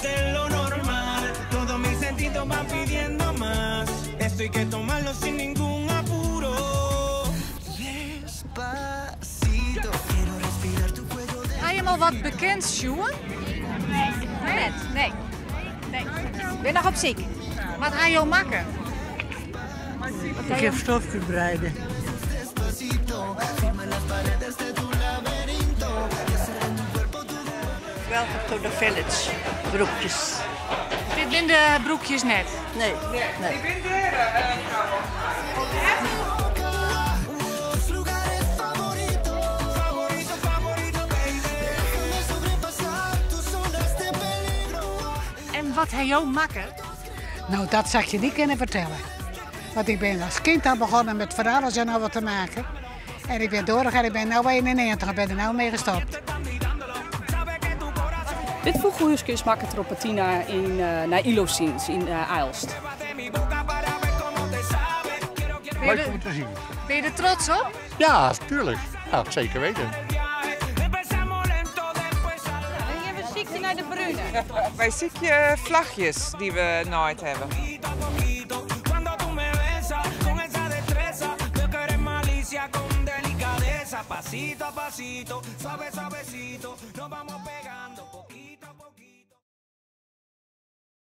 de lo normal. Todos mis sentidos van pidiendo más. Esto hay que tomarlo sin ningún apuro. Despacito, quiero respirar tu cuello. Ga je al wat bekend, Sjoerd? Nee. Ik ben nog op ziek. Wat ga je al maken? Ik heb stofjes breiden. Welcome to the village. Broekjes. Dit zijn de broekjes net. Nee. En wat hij jou maken? Nou, dat zou ik je niet kunnen vertellen. Want ik ben als kind al begonnen met verhalen en wat te maken. En ik ben doorgegaan, ik ben nu 91 en ben er nu mee gestopt. Dit vogelhuisje is maken Tropatina naar Ilosins in Aalst. Leuk om te zien. Ben je er trots op? Ja, tuurlijk. Ja, zeker weten. Je hebt een ziekte naar de Brune. Wij ziekje vlagjes die we nooit hebben. Pasito a pasito, suave suavecito, nos vamos pegando.